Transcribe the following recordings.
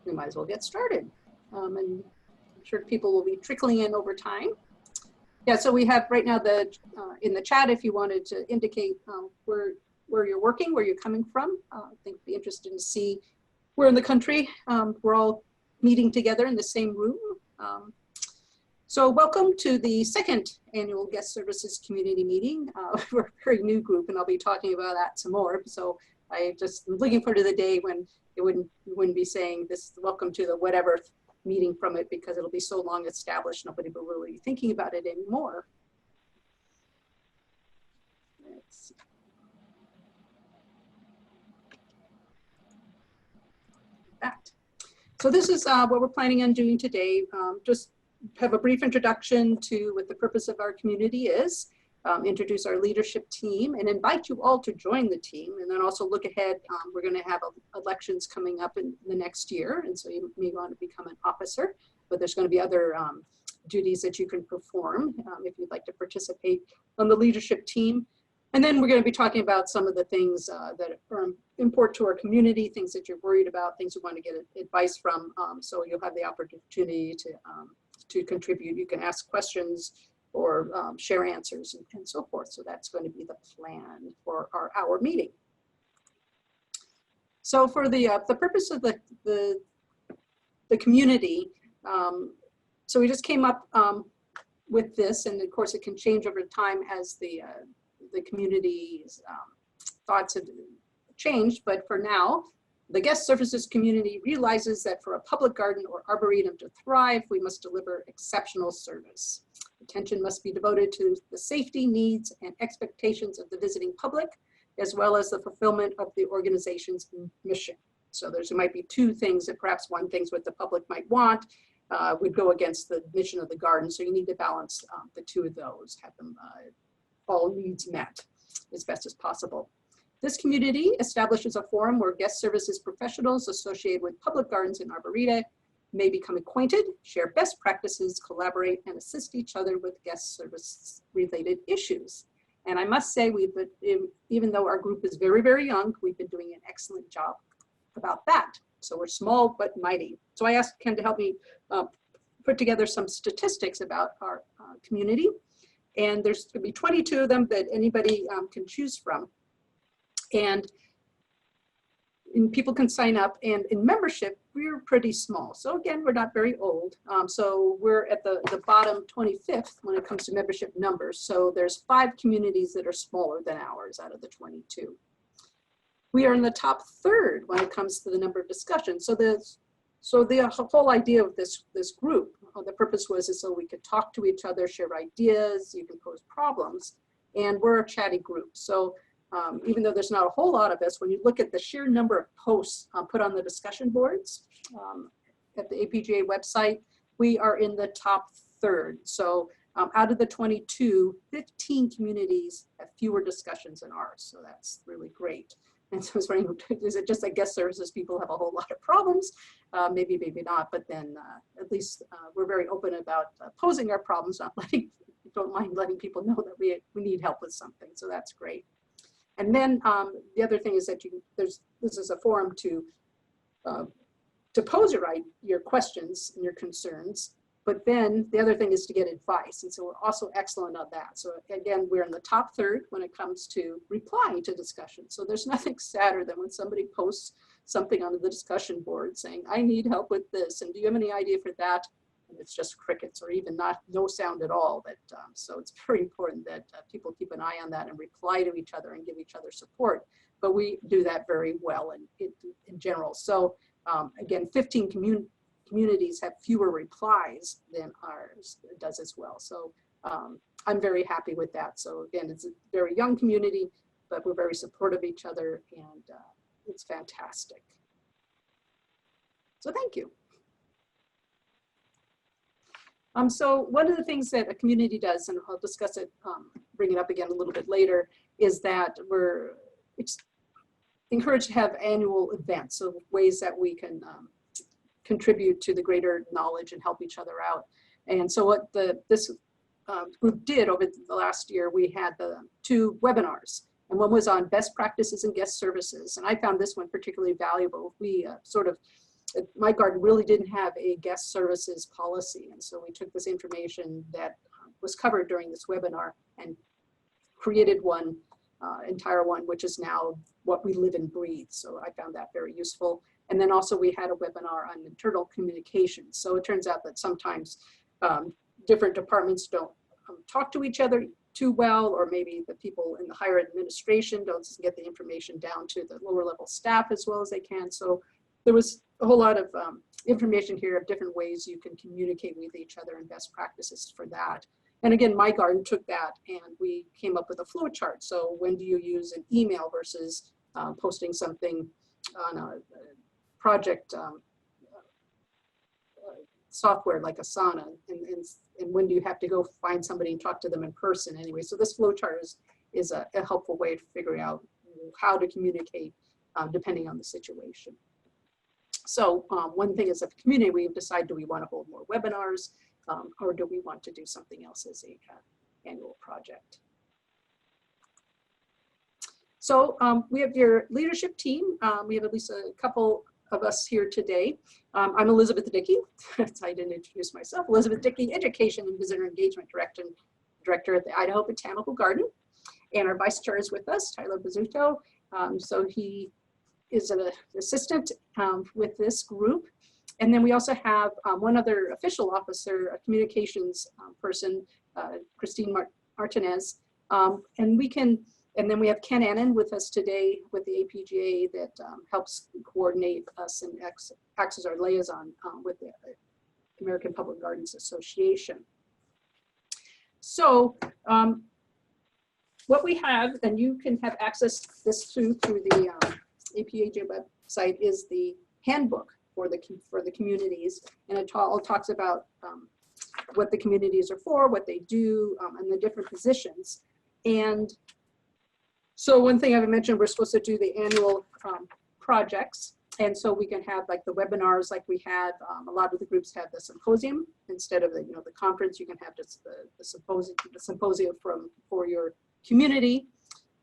we might as well get started. And I'm sure people will be trickling in over time. Yeah, so we have right now in the chat, if you wanted to indicate where you're working, where you're coming from. I think it'd be interesting to see where in the country we're all meeting together in the same room. So welcome to the second annual Guest Services Community Meeting. We're a very new group, and I'll be talking about that some more. So I just am looking forward to the day when it wouldn't be saying this, welcome to the whatever meeting from it, because it'll be so long established, nobody will really be thinking about it anymore. Let's see. That. So this is what we're planning on doing today. Just have a brief introduction to what the purpose of our community is, introduce our leadership team, and invite you all to join the team, and then also look ahead. We're going to have elections coming up in the next year, and so you may want to become an officer, but there's going to be other duties that you can perform if you'd like to participate on the leadership team. And then we're going to be talking about some of the things that are important to our community, things that you're worried about, things you want to get advice from. So you'll have the opportunity to contribute. You can ask questions or share answers and so forth. So that's going to be the plan for our meeting. So for the purpose of the community, so we just came up with this, and of course it can change over time as the community's thoughts have changed, but for now, the guest services community realizes that for a public garden or arboretum to thrive, we must deliver exceptional service. Attention must be devoted to the safety, needs, and expectations of the visiting public, as well as the fulfillment of the organization's mission. So there might be two things that perhaps one thing's what the public might want would go against the mission of the garden. So you need to balance the two of those, have them all needs met as best as possible. This community establishes a forum where guest services professionals associated with public gardens and arboreta may become acquainted, share best practices, collaborate, and assist each other with guest service related issues. And I must say, even though our group is very, very young, we've been doing an excellent job about that. So we're small but mighty. So I asked Ken to help me put together some statistics about our community. And there's going to be 22 of them that anybody can choose from. And people can sign up, and in membership, we're pretty small. So again, we're not very old. So we're at the bottom 25th when it comes to membership numbers. So there's 5 communities that are smaller than ours out of the 22. We are in the top 3rd when it comes to the number of discussions. So the whole idea of this group, the purpose was so we could talk to each other, share ideas, you can pose problems, and we're a chatty group. So even though there's not a whole lot of us, when you look at the sheer number of posts put on the discussion boards at the APGA website, we are in the top 3rd. So out of the 22, 15 communities have fewer discussions than ours. So that's really great. And so I was wondering, is it just that guest services people have a whole lot of problems? Maybe, maybe not, but then at least we're very open about posing our problems, don't mind letting people know that we need help with something. So that's great. And then the other thing is that this is a forum to pose your questions and your concerns. But then the other thing is to get advice. And so we're also excellent on that. So again, we're in the top 3rd when it comes to replying to discussions. So there's nothing sadder than when somebody posts something on the discussion board saying, I need help with this. And do you have any idea for that? And it's just crickets, or even no sound at all. So it's very important that people keep an eye on that and reply to each other and give each other support. But we do that very well in general. So again, 15 communities have fewer replies than ours does as well. So I'm very happy with that. So again, it's a very young community, but we're very supportive of each other, and it's fantastic. So thank you. So one of the things that a community does, and I'll discuss it, bring it up again a little bit later, is that we're encouraged to have annual events, so ways that we can contribute to the greater knowledge and help each other out. And so what this group did over the last year, we had the 2 webinars, and one was on best practices and guest services. And I found this one particularly valuable. We sort of my garden really didn't have a guest services policy. And so we took this information that was covered during this webinar and created one, entire one, which is now what we live and breathe. So I found that very useful. And then also we had a webinar on internal communications. So it turns out that sometimes different departments don't talk to each other too well, or maybe the people in the higher administration don't get the information down to the lower level staff as well as they can. So there was a whole lot of information here of different ways you can communicate with each other and best practices for that. And again, my garden took that and we came up with a flow chart. So when do you use an email versus posting something on a project software like Asana, and when do you have to go find somebody and talk to them in person anyway. So this flow chart is a helpful way to figure out how to communicate depending on the situation. So one thing is, as a community, we've decided, do we want to hold more webinars or do we want to do something else as a annual project? So we have your leadership team. We have at least a couple of us here today. I'm Elizabeth Dickey. I didn't introduce myself. Elizabeth Dickey, Education and Visitor Engagement Director at the Idaho Botanical Garden. And our vice chair is with us, Tyler Pizzuto. So he is an assistant with this group. And then we also have one other official officer, a communications person, Christine Martinez. And then we have Ken Annan with us today with the APGA that helps coordinate us and acts as our liaison with the American Public Gardens Association. So what we have, and you can have access to this through the APGA website, is the handbook for the communities, and it all talks about what the communities are for, what they do, and the different positions. And so one thing I mentioned, we're supposed to do the annual projects. And so we can have like the webinars like we had. A lot of the groups have the symposium instead of the conference. You can have just the symposium for your community.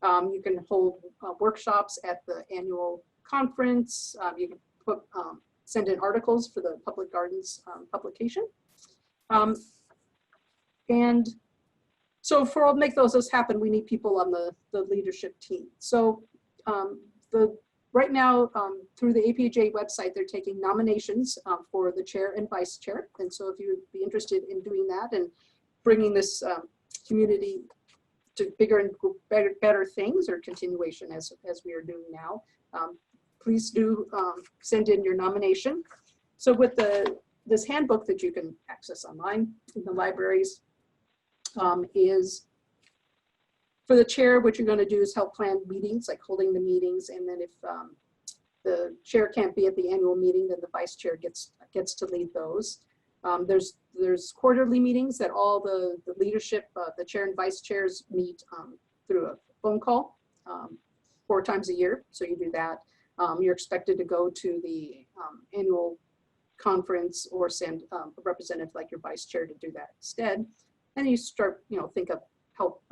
You can hold workshops at the annual conference. You can send in articles for the Public Gardens publication. And so for all make those happen, we need people on the leadership team. So right now, through the APGA website, they're taking nominations for the chair and vice chair. And so if you would be interested in doing that and bringing this community to bigger and better things, or continuation as we are doing now, please do send in your nomination. So with this handbook that you can access online in the libraries, is for the chair, what you're going to do is help plan meetings, like holding the meetings, and then if the chair can't be at the annual meeting, then the vice chair gets to lead those. There's quarterly meetings that all the leadership, the chair and vice chairs meet through a phone call 4 times a year, so you do that. You're expected to go to the annual conference or send a representative like your vice chair to do that instead. And you start, think of help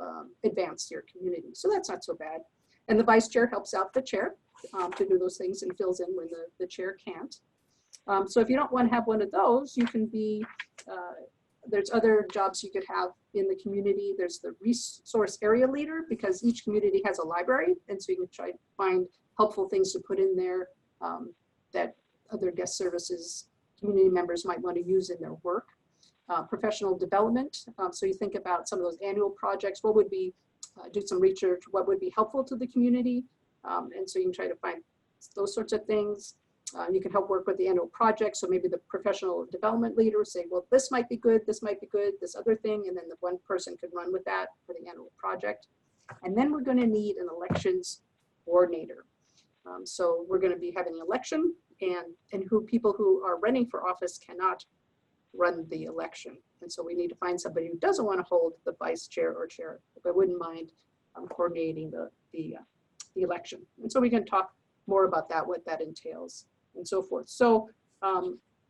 advance your community. So that's not so bad. And the vice chair helps out the chair to do those things and fills in when the chair can't. So if you don't want to have one of those, you can be, there's other jobs you could have in the community. There's the resource area leader, because each community has a library. And so you can try to find helpful things to put in there that other guest services community members might want to use in their work. Professional development. So you think about some of those annual projects, what would be, do some research, what would be helpful to the community. And so you can try to find those sorts of things. You can help work with the annual project. So maybe the professional development leader say, well, this might be good, this other thing. And then the one person could run with that for the annual project. And then we're going to need an elections coordinator. So we're going to be having an election, and people who are running for office cannot run the election. And so we need to find somebody who doesn't want to hold the vice chair or chair, but wouldn't mind coordinating the election. And so we can talk more about that, what that entails and so forth. So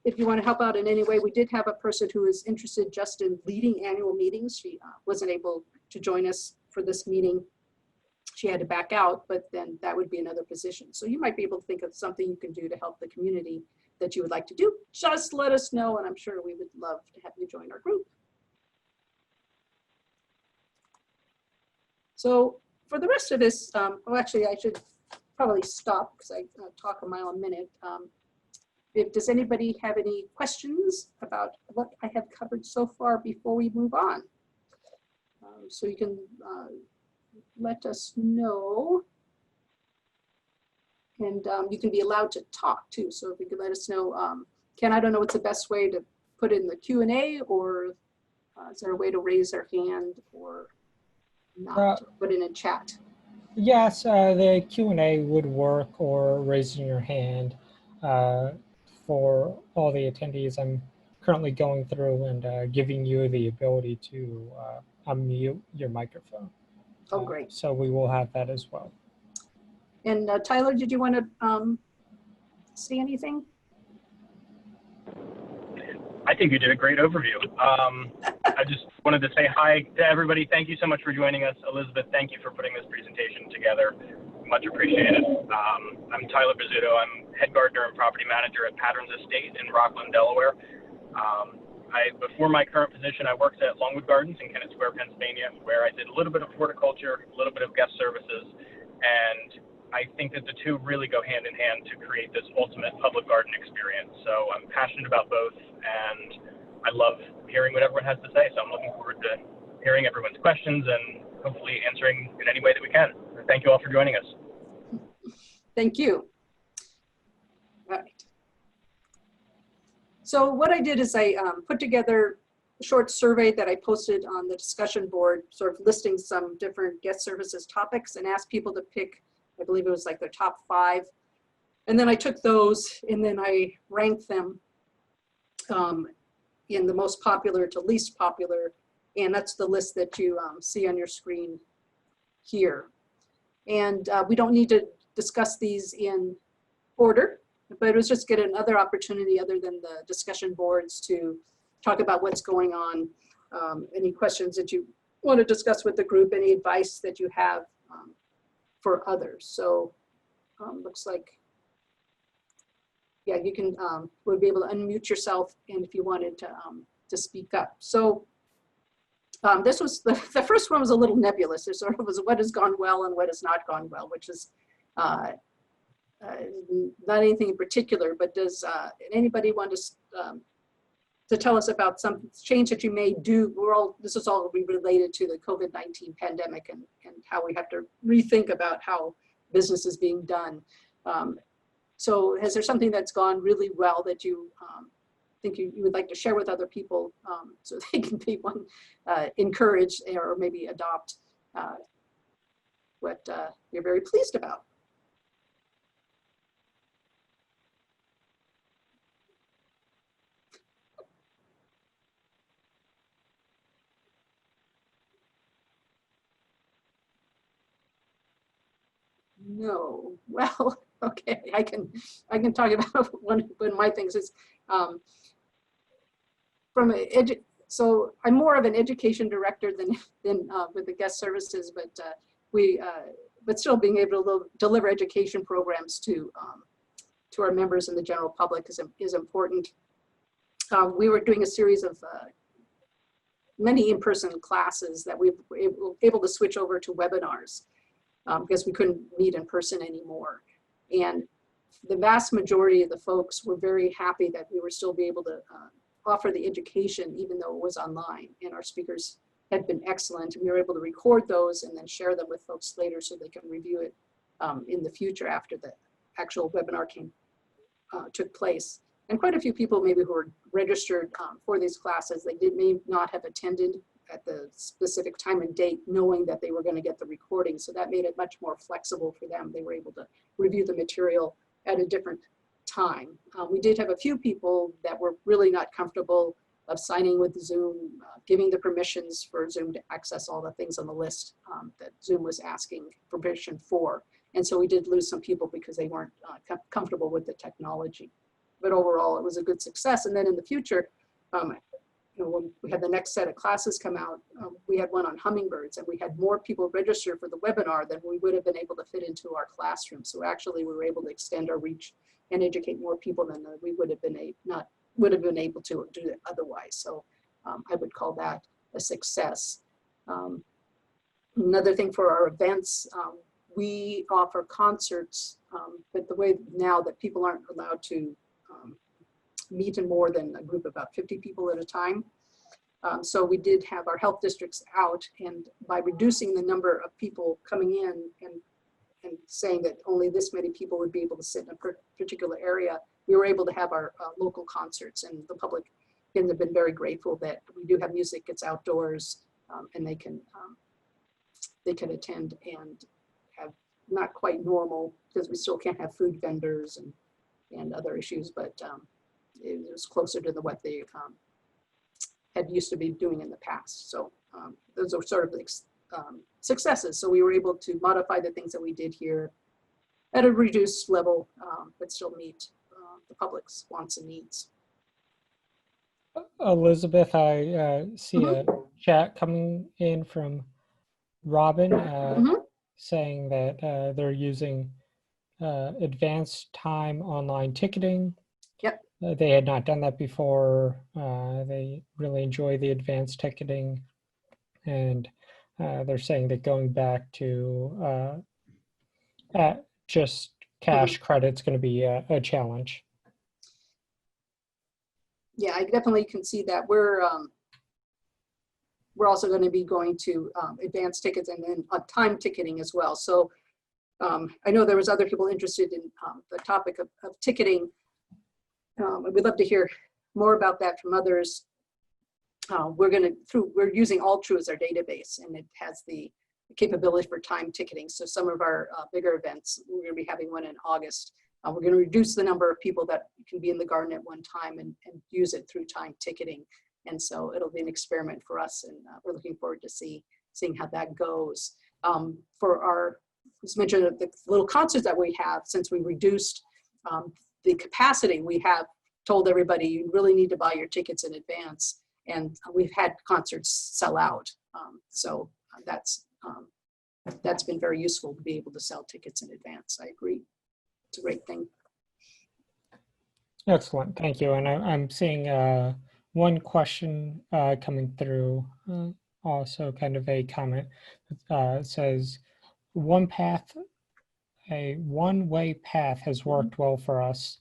if you want to help out in any way, we did have a person who is interested just in leading annual meetings. She wasn't able to join us for this meeting. She had to back out, but then that would be another position. So you might be able to think of something you can do to help the community that you would like to do, just let us know, and I'm sure we would love to have you join our group. So for the rest of this, well, actually, I should probably stop because I talk a mile a minute. Does anybody have any questions about what I have covered so far before we move on? So you can let us know. And you can be allowed to talk too. So if you could let us know, Ken, I don't know what's the best way to put in the Q&A, or is there a way to raise their hand or not, put in a chat? Yes, the Q&A would work, or raising your hand for all the attendees. I'm currently going through and giving you the ability to unmute your microphone. Oh, great. So we will have that as well. And Tyler, did you want to say anything? I think you did a great overview. I just wanted to say hi to everybody. Thank you so much for joining us. Elizabeth, thank you for putting this presentation together. Much appreciated. I'm Tyler Pizzuto. I'm head gardener and property manager at Patterns Estate in Rockland, Delaware. Before my current position, I worked at Longwood Gardens in Kennett Square, Pennsylvania, where I did a little bit of horticulture, a little bit of guest services, and I think that the two really go hand in hand to create this ultimate public garden experience. So I'm passionate about both, and I love hearing what everyone has to say. So I'm looking forward to hearing everyone's questions and hopefully answering in any way that we can. Thank you all for joining us. Thank you. All right. So what I did is I put together a short survey that I posted on the discussion board, sort of listing some different guest services topics, and asked people to pick, I believe it was like their top 5. And then I took those and then I ranked them in the most popular to least popular. And that's the list that you see on your screen here. And we don't need to discuss these in order, but it was just get another opportunity other than the discussion boards to talk about what's going on, any questions that you want to discuss with the group, any advice that you have for others. So looks like, yeah, you can, would be able to unmute yourself and if you wanted to speak up. So this was, the first one was a little nebulous. It sort of was what has gone well and what has not gone well, which is not anything in particular, but does anybody want to tell us about some change that you may do? This is all related to the COVID-19 pandemic and how we have to rethink about how business is being done. So is there something that's gone really well that you think you would like to share with other people so they can be encouraged or maybe adopt what you're very pleased about? No, well, okay, I can talk about one of my things is so I'm more of an education director than with the guest services, but still being able to deliver education programs to our members and the general public is important. We were doing a series of many in-person classes that we were able to switch over to webinars. Because we couldn't meet in person anymore. And the vast majority of the folks were very happy that we were still be able to offer the education even though it was online. And our speakers had been excellent. And we were able to record those and then share them with folks later so they can review it in the future after the actual webinar took place. And quite a few people maybe who were registered for these classes, they may not have attended at the specific time and date, knowing that they were going to get the recording. So that made it much more flexible for them. They were able to review the material at a different time. We did have a few people that were really not comfortable of signing with Zoom, giving the permissions for Zoom to access all the things on the list that Zoom was asking permission for. And so we did lose some people because they weren't comfortable with the technology. But overall, it was a good success. And then in the future, when we had the next set of classes come out, we had one on hummingbirds, and we had more people register for the webinar than we would have been able to fit into our classroom. So actually, we were able to extend our reach and educate more people than we would have been able to do it otherwise. So I would call that a success. Another thing for our events, we offer concerts, but the way now that people aren't allowed to meet in more than a group of about 50 people at a time. So we did have our health districts out, and by reducing the number of people coming in and saying that only this many people would be able to sit in a particular area, we were able to have our local concerts, and the public have been very grateful that we do have music, it's outdoors, and they can attend and have not quite normal, because we still can't have food vendors and other issues, but it was closer to what they had used to be doing in the past. So those are sort of like successes. So we were able to modify the things that we did here at a reduced level, but still meet the public's wants and needs. Elizabeth, I see a chat coming in from Robin saying that they're using advanced time online ticketing. Yep. They had not done that before. They really enjoy the advanced ticketing, and they're saying that going back to just cash credit's going to be a challenge. Yeah, I definitely can see that. We're also going to be going to advanced tickets and then time ticketing as well. So I know there was other people interested in the topic of ticketing. We'd love to hear more about that from others. We're using AllTrue as our database, and it has the capability for time ticketing. So some of our bigger events, we're going to be having one in August. We're going to reduce the number of people that can be in the garden at one time and use it through time ticketing. And so it'll be an experiment for us, and we're looking forward to seeing how that goes. For our, as mentioned, the little concerts that we have, since we reduced the capacity, we have told everybody you really need to buy your tickets in advance, and we've had concerts sell out. So that's been very useful to be able to sell tickets in advance. I agree. It's a great thing. Excellent, thank you. And I'm seeing one question coming through, also kind of a comment. It says, a one-way path has worked well for us.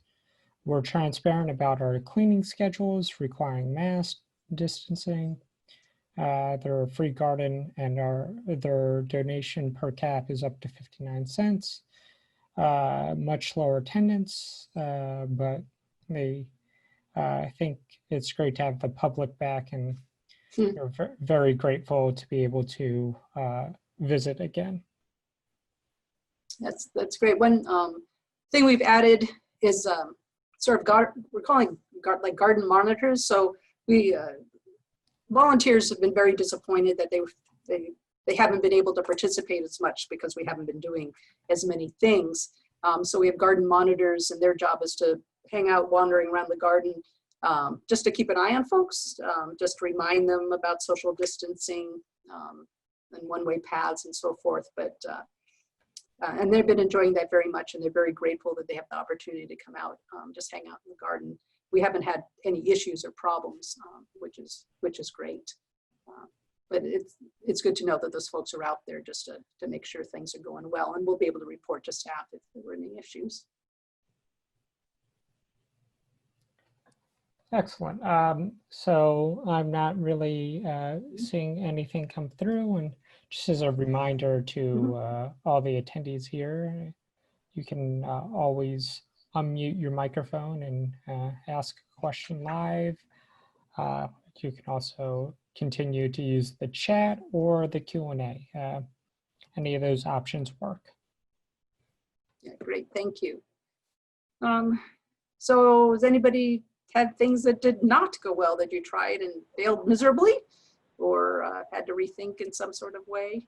We're transparent about our cleaning schedules, requiring mask distancing. Their free garden and their donation per cap is up to 59 cents. Much lower attendance, but I think it's great to have the public back, and we're very grateful to be able to visit again. That's great. One thing we've added is sort of we're calling like garden monitors. So we volunteers have been very disappointed that they haven't been able to participate as much because we haven't been doing as many things. So we have garden monitors, and their job is to hang out wandering around the garden, just to keep an eye on folks, just to remind them about social distancing and one-way paths and so forth. But and they've been enjoying that very much, and they're very grateful that they have the opportunity to come out, just hang out in the garden. We haven't had any issues or problems, which is great. But it's good to know that those folks are out there just to make sure things are going well, and we'll be able to report to staff if there were any issues. Excellent. So I'm not really seeing anything come through, and just as a reminder to all the attendees here, you can always unmute your microphone and ask a question live. You can also continue to use the chat or the Q&A. Any of those options work. Yeah, great, thank you. So has anybody had things that did not go well that you tried and failed miserably, or had to rethink in some sort of way?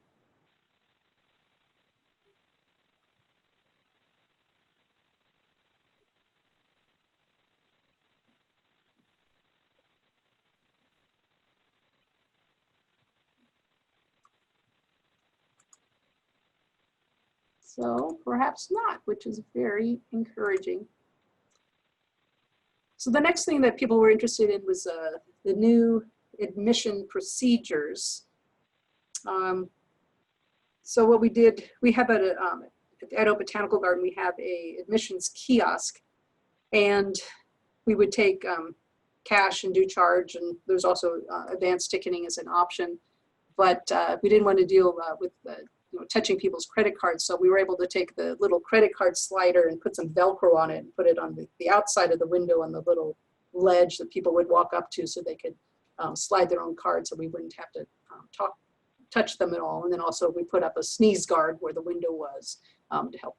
So perhaps not, which is very encouraging. So the next thing that people were interested in was the new admission procedures. So what we did, we have at the Idaho Botanical Garden, we have a admissions kiosk, and we would take cash and do charge, and there's also advanced ticketing as an option. But we didn't want to deal with touching people's credit cards, so we were able to take the little credit card slider and put some Velcro on it and put it on the outside of the window on the little ledge that people would walk up to so they could slide their own card, so we wouldn't have to touch them at all. And then also we put up a sneeze guard where the window was to help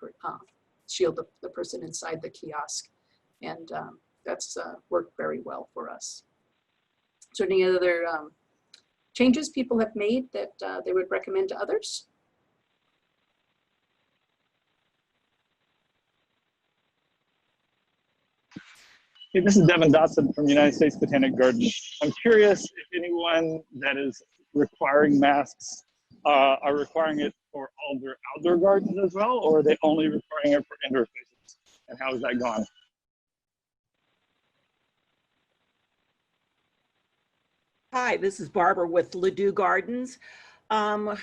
shield the person inside the kiosk. And that's worked very well for us. So any other changes people have made that they would recommend to others? Hey, this is Devon Dotson from United States Botanic Garden. I'm curious if anyone that is requiring masks are requiring it for all their outdoor gardens as well, or are they only requiring it for indoor spaces? And how is that going? Hi, this is Barbara with Ladue Gardens.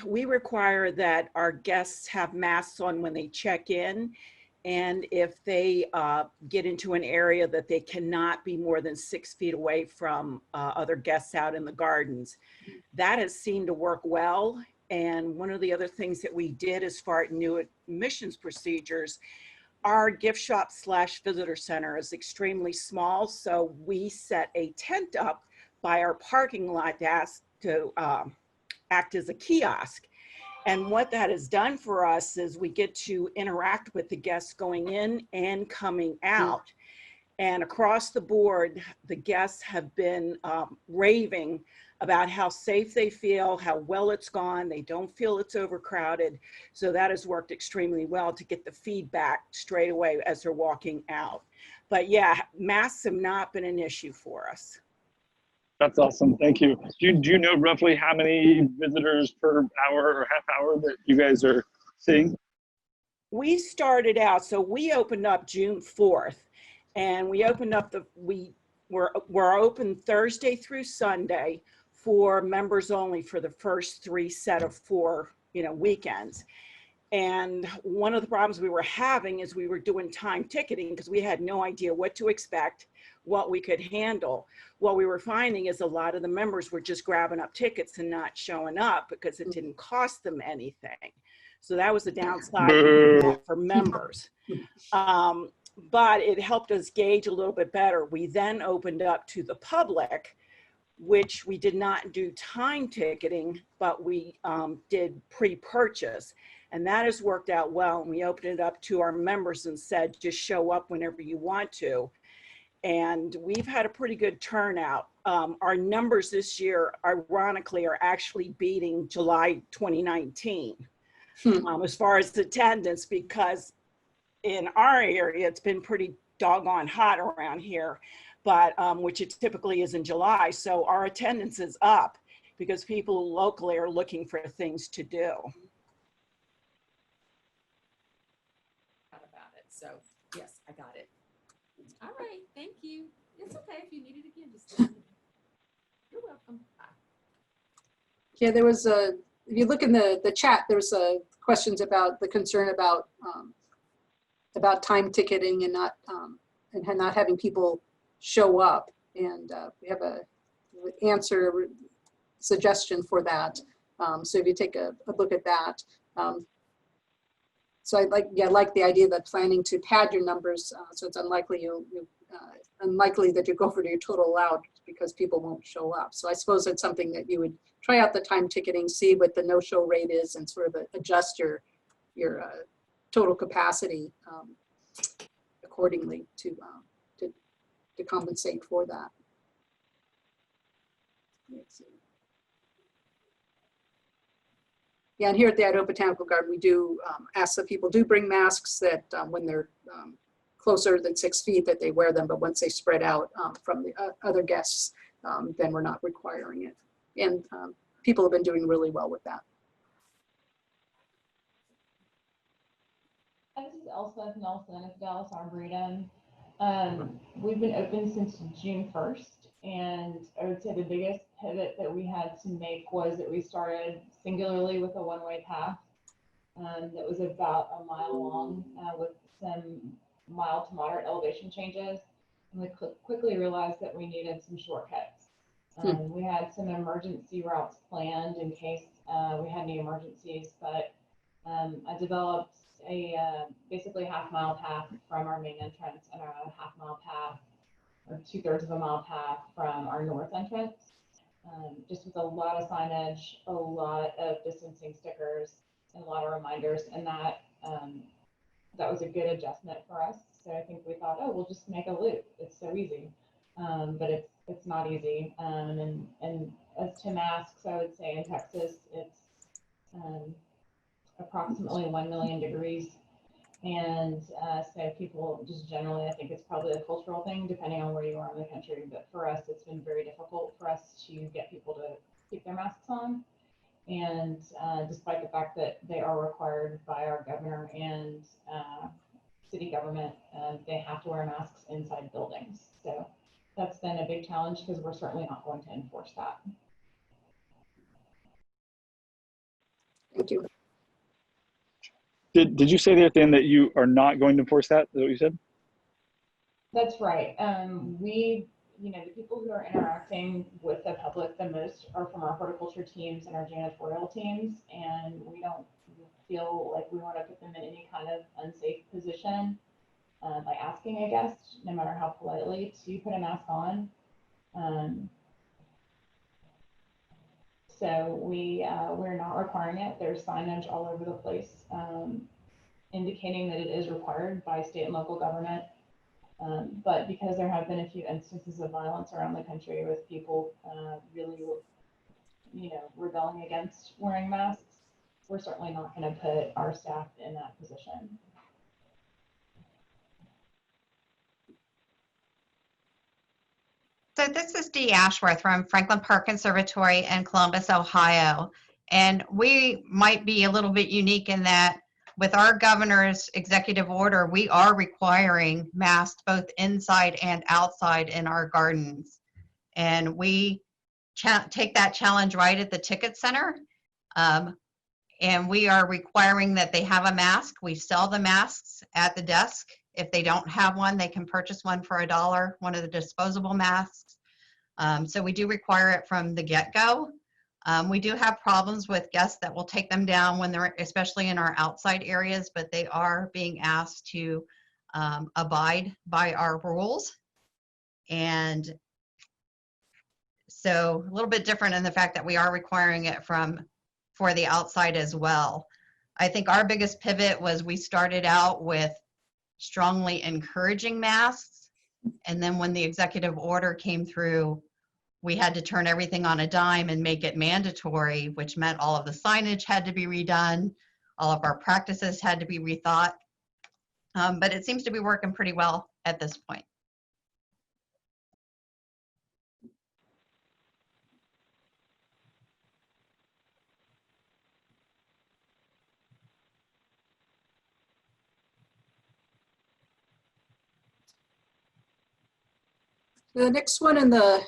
We require that our guests have masks on when they check in, and if they get into an area that they cannot be more than 6 feet away from other guests out in the gardens. That has seemed to work well. And one of the other things that we did as far as new admissions procedures, our gift shop / visitor center is extremely small. So we set a tent up by our parking lot to act as a kiosk. And what that has done for us is we get to interact with the guests going in and coming out. And across the board, the guests have been raving about how safe they feel, how well it's gone. They don't feel it's overcrowded. So that has worked extremely well to get the feedback straight away as they're walking out. But yeah, masks have not been an issue for us. That's awesome. Thank you. Do you know roughly how many visitors per hour or half hour that you guys are seeing? We started out, so we opened up June 4th, and we opened up we're open Thursday through Sunday for members only for the first 3 set of 4 weekends. And one of the problems we were having is we were doing time ticketing because we had no idea what to expect, what we could handle. What we were finding is a lot of the members were just grabbing up tickets and not showing up because it didn't cost them anything. So that was the downside for members. But it helped us gauge a little bit better. We then opened up to the public, which we did not do time ticketing, but we did pre-purchase. And that has worked out well. And we opened it up to our members and said, just show up whenever you want to. And we've had a pretty good turnout. Our numbers this year, ironically, are actually beating July 2019 as far as attendance, because in our area, it's been pretty doggone hot around here, but which it typically is in July. So our attendance is up because people locally are looking for things to do. About it. So yes, I got it. All right, thank you. It's okay if you need it again. Just you're welcome. Bye. Yeah, there was if you look in the chat, there's questions about the concern about time ticketing and not having people show up. And we have a answer suggestion for that. So if you take a look at that. So I like the idea that planning to pad your numbers, so it's unlikely unlikely that you go over to your total allowed because people won't show up. So I suppose it's something that you would try out the time ticketing, see what the no-show rate is, and sort of adjust your total capacity accordingly to compensate for that. Let's see. Yeah, and here at the Idaho Botanical Garden, we do ask that people do bring masks, that when they're closer than 6 feet that they wear them, but once they spread out from the other guests, then we're not requiring it. And people have been doing really well with that. This is Elsa from Dallas Arboretum. We've been open since June 1st, and I would say the biggest pivot that we had to make was that we started singularly with a one-way path that was about a mile long with some mild to moderate elevation changes. And we quickly realized that we needed some shortcuts. We had some emergency routes planned in case we had any emergencies, but I developed a basically half-mile path from our main entrance and a half-mile path, or 2/3 of a mile path from our north entrance, just with a lot of signage, a lot of distancing stickers, and a lot of reminders, and that was a good adjustment for us. So I think we thought, oh, we'll just make a loop. It's so easy, but it's not easy. And as to masks, I would say in Texas, it's approximately 1 million degrees. And so people just generally, I think it's probably a cultural thing, depending on where you are in the country. But for us, it's been very difficult for us to get people to keep their masks on. And despite the fact that they are required by our governor and city government, they have to wear masks inside buildings. So that's been a big challenge because we're certainly not going to enforce that. Thank you. Did you say there at the end that you are not going to enforce that? Is that what you said? That's right. The people who are interacting with the public the most are from our horticulture teams and our janitorial teams, and we don't feel like we want to put them in any kind of unsafe position by asking a guest, no matter how politely, to put a mask on. So we're not requiring it. There's signage all over the place indicating that it is required by state and local government. But because there have been a few instances of violence around the country with people really, rebelling against wearing masks, we're certainly not going to put our staff in that position. So this is Dee Ashworth from Franklin Park Conservatory in Columbus, Ohio. And we might be a little bit unique in that with our governor's executive order, we are requiring masks both inside and outside in our gardens. And we take that challenge right at the ticket center. And we are requiring that they have a mask. We sell the masks at the desk. If they don't have one, they can purchase one for $1, one of the disposable masks. So we do require it from the get-go. We do have problems with guests that will take them down when they're, especially in our outside areas, but they are being asked to abide by our rules. And so a little bit different in the fact that we are requiring it for the outside as well. I think our biggest pivot was we started out with strongly encouraging masks. And then when the executive order came through, we had to turn everything on a dime and make it mandatory, which meant all of the signage had to be redone. All of our practices had to be rethought. But it seems to be working pretty well at this point. The next one in the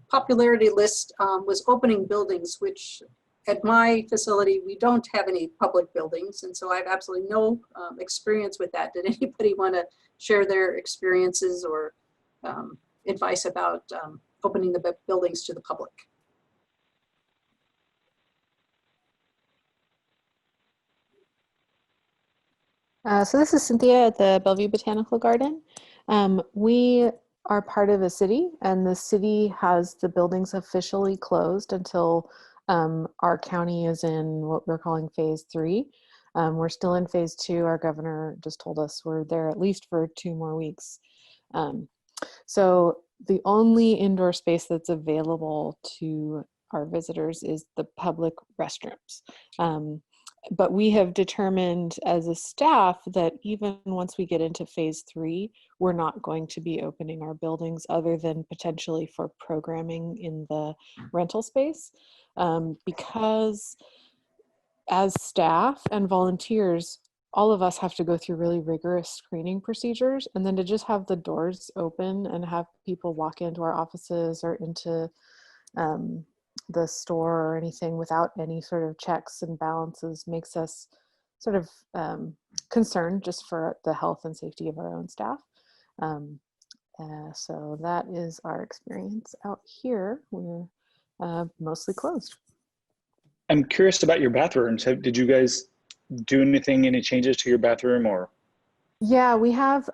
popularity list was opening buildings, which at my facility, we don't have any public buildings. And so I have absolutely no experience with that. Did anybody want to share their experiences or advice about opening the buildings to the public? So this is Cynthia at the Bellevue Botanical Garden. We are part of a city, and the city has the buildings officially closed until our county is in what we're calling phase 3. We're still in phase 2. Our governor just told us we're there at least for 2 more weeks. So the only indoor space that's available to our visitors is the public restrooms. But we have determined as a staff that even once we get into phase 3, we're not going to be opening our buildings other than potentially for programming in the rental space. Because as staff and volunteers, all of us have to go through really rigorous screening procedures, and then to just have the doors open and have people walk into our offices or into the store or anything without any sort of checks and balances makes us sort of concerned just for the health and safety of our own staff. So that is our experience out here. We're mostly closed. I'm curious about your bathrooms. Did you guys do anything, any changes to your bathroom or? Yeah, we have,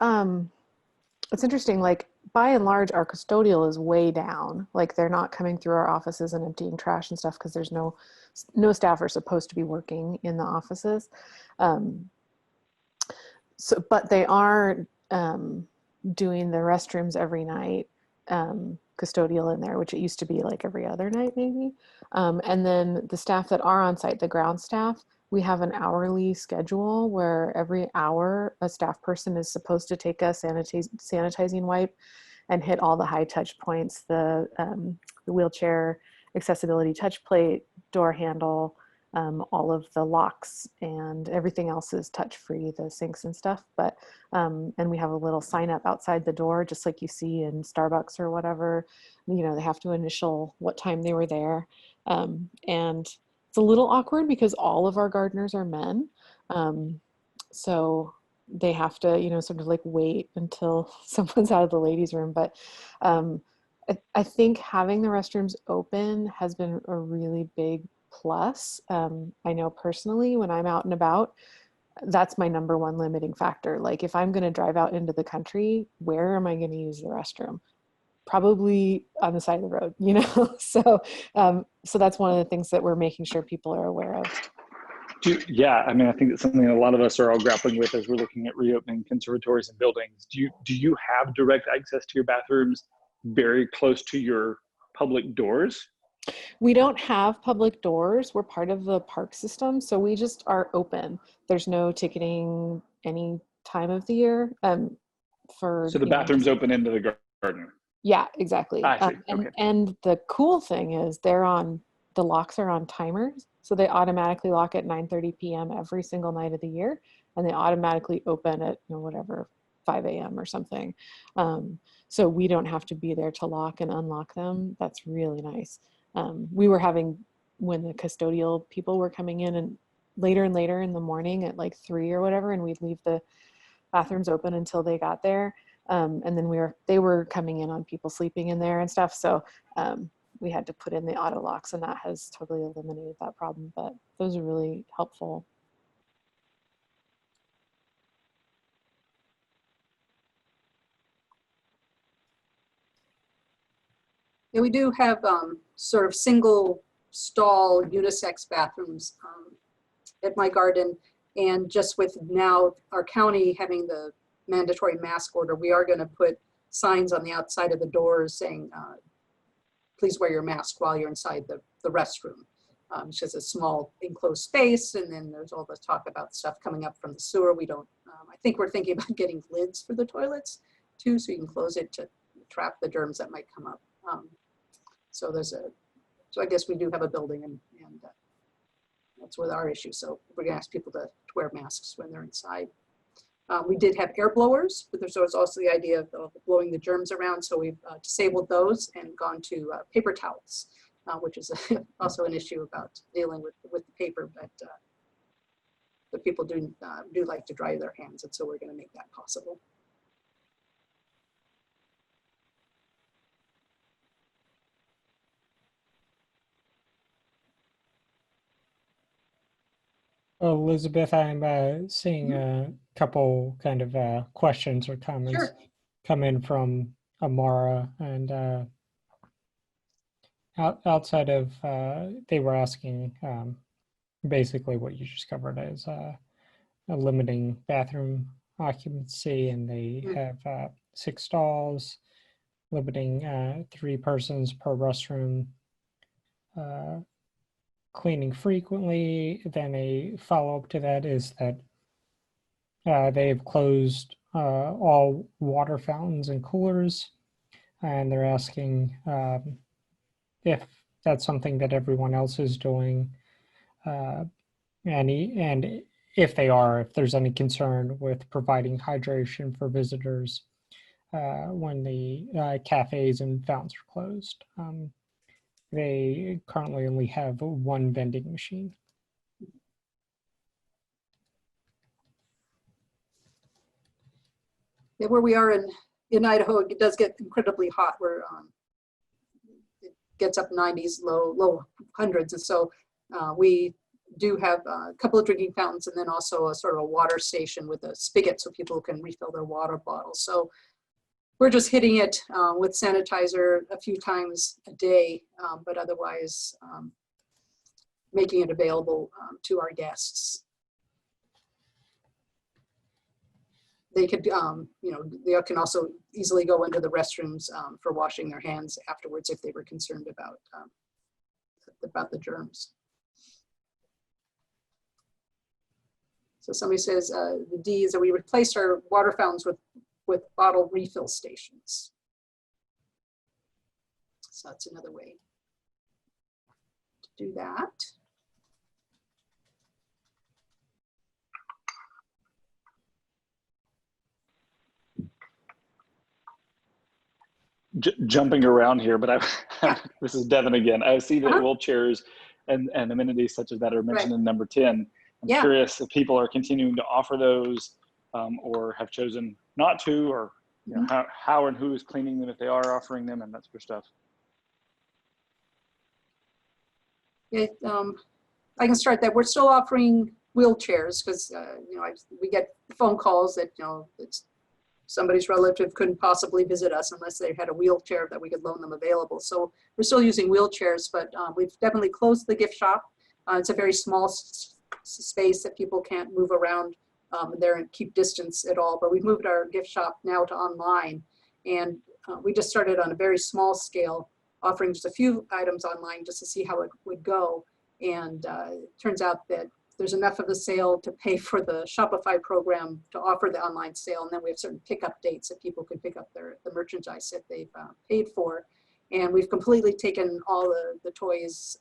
it's interesting, like by and large, our custodial is way down. Like they're not coming through our offices and emptying trash and stuff because there's no staff are supposed to be working in the offices. But they are doing the restrooms every night, custodial in there, which it used to be like every other night maybe. And then the staff that are on site, the ground staff, we have an hourly schedule where every hour a staff person is supposed to take a sanitizing wipe and hit all the high touch points, the wheelchair accessibility touch plate, door handle, all of the locks, and everything else is touch free, the sinks and stuff. But and we have a little sign up outside the door, just like you see in Starbucks or whatever. You know, they have to initial what time they were there, and it's a little awkward because all of our gardeners are men, so they have to, you know, sort of like wait until someone's out of the ladies' room. But I think having the restrooms open has been a really big plus. I know personally when I'm out and about, that's my number one limiting factor. Like if I'm going to drive out into the country, where am I going to use the restroom? Probably on the side of the road, you know? So that's one of the things that we're making sure people are aware of. Yeah, I mean, I think it's something a lot of us are all grappling with as we're looking at reopening conservatories and buildings. Do you have direct access to your bathrooms very close to your public doors? We don't have public doors. We're part of the park system, so we just are open. There's no ticketing any time of the year. So the bathroom's open into the garden. Yeah, exactly. I see. Okay. And the cool thing is the locks are on timers. So they automatically lock at 9:30 p.m. every single night of the year. And they automatically open at, you know, whatever, 5 a.m. or something. So we don't have to be there to lock and unlock them. That's really nice. We were having, when the custodial people were coming in and later in the morning at like 3 or whatever, and we'd leave the bathrooms open until they got there. And then they were coming in on people sleeping in there and stuff. So we had to put in the auto locks, and that has totally eliminated that problem. But those are really helpful. Yeah, we do have sort of single stall unisex bathrooms at my garden. And just with now our county having the mandatory mask order, we are going to put signs on the outside of the doors saying, please wear your mask while you're inside the restroom. It's just a small enclosed space. And then there's all the talk about stuff coming up from the sewer. We don't, I think we're thinking about getting lids for the toilets too, so you can close it to trap the germs that might come up. So I guess we do have a building, and that's with our issue. So we're gonna ask people to wear masks when they're inside. We did have air blowers, but there's also the idea of blowing the germs around. So we've disabled those and gone to paper towels, which is also an issue about dealing with the paper, but people do like to dry their hands. And so we're gonna make that possible. Elizabeth, I'm seeing a couple kind of questions or comments come in from Amara, and outside of, they were asking basically what you just covered as limiting bathroom occupancy, and they have 6 stalls, limiting 3 persons per restroom, cleaning frequently. Then a follow-up to that is that they've closed all water fountains and coolers, and they're asking if that's something that everyone else is doing, and if there's any concern with providing hydration for visitors when the cafes and fountains are closed. They currently only have one vending machine. Yeah, where we are in Idaho, it does get incredibly hot. Where it gets up 90s, low hundreds, and so we do have a couple of drinking fountains, and then also a sort of a water station with a spigot so people can refill their water bottles. So we're just hitting it with sanitizer a few times a day, but otherwise making it available to our guests. They could, they can also easily go into the restrooms for washing their hands afterwards if they were concerned about the germs. So somebody says the D is that we replaced our water fountains with bottle refill stations. So that's another way to do that. Jumping around here, but this is Devon again. I see that wheelchairs and amenities such as that are mentioned in number 10. I'm curious if people are continuing to offer those or have chosen not to, or how and who is cleaning them if they are offering them, and that sort of stuff. Yeah, I can start that. We're still offering wheelchairs because we get phone calls that somebody's relative couldn't possibly visit us unless they had a wheelchair that we could loan them available. So we're still using wheelchairs, but we've definitely closed the gift shop. It's a very small space that people can't move around there and keep distance at all. But we've moved our gift shop now to online. And we just started on a very small scale, offering just a few items online just to see how it would go. And it turns out that there's enough of a sale to pay for the Shopify program to offer the online sale. And then we have certain pickup dates that people can pick up the merchandise that they've paid for. And we've completely taken all the toys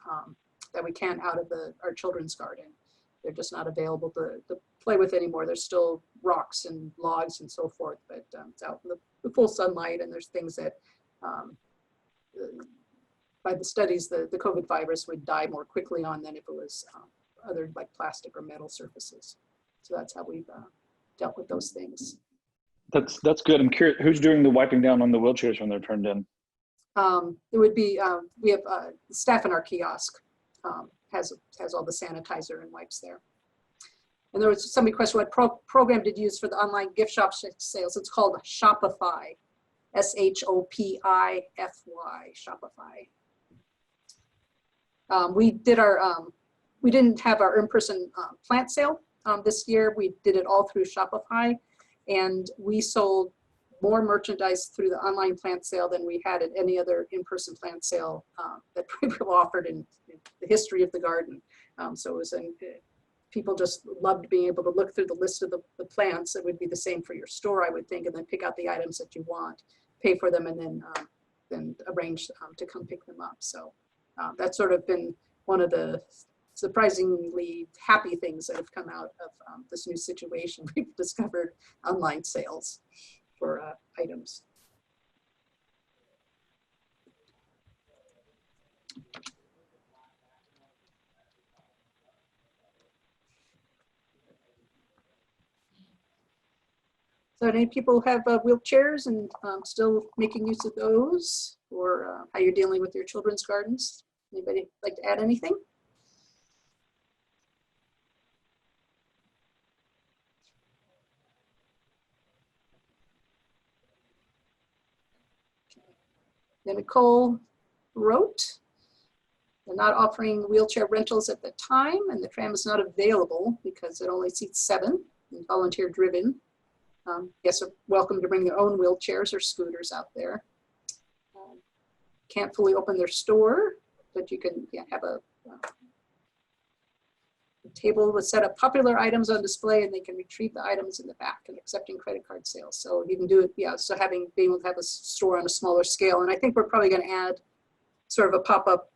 that we can out of our children's garden. They're just not available to play with anymore. There's still rocks and logs and so forth, but it's out in the full sunlight, and there's things that by the studies, the COVID virus would die more quickly on than if it was other like plastic or metal surfaces. So that's how we've dealt with those things. That's good. I'm curious, who's doing the wiping down on the wheelchairs when they're turned in? It would be, we have staff in our kiosk has all the sanitizer and wipes there. And there was somebody questioned what program did you use for the online gift shop sales. It's called Shopify, SHOPIFY, Shopify. We didn't have our in-person plant sale this year. We did it all through Shopify, and we sold more merchandise through the online plant sale than we had at any other in-person plant sale that people offered in the history of the garden. So it was people just loved being able to look through the list of the plants. It would be the same for your store, I would think, and then pick out the items that you want, pay for them, and then arrange to come pick them up. So that's sort of been one of the surprisingly happy things that have come out of this new situation. We've discovered online sales for items. So any people have wheelchairs and still making use of those, or how you're dealing with your children's gardens? Anybody like to add anything? Then Nicole wrote, they're not offering wheelchair rentals at the time, and the tram is not available because it only seats 7 and volunteer driven. Guests are welcome to bring their own wheelchairs or scooters out there. Can't fully open their store, but you can have a table with set of popular items on display, and they can retrieve the items in the back and accepting credit card sales. So you can do it, so being able to have a store on a smaller scale. And I think we're probably going to add sort of a pop-up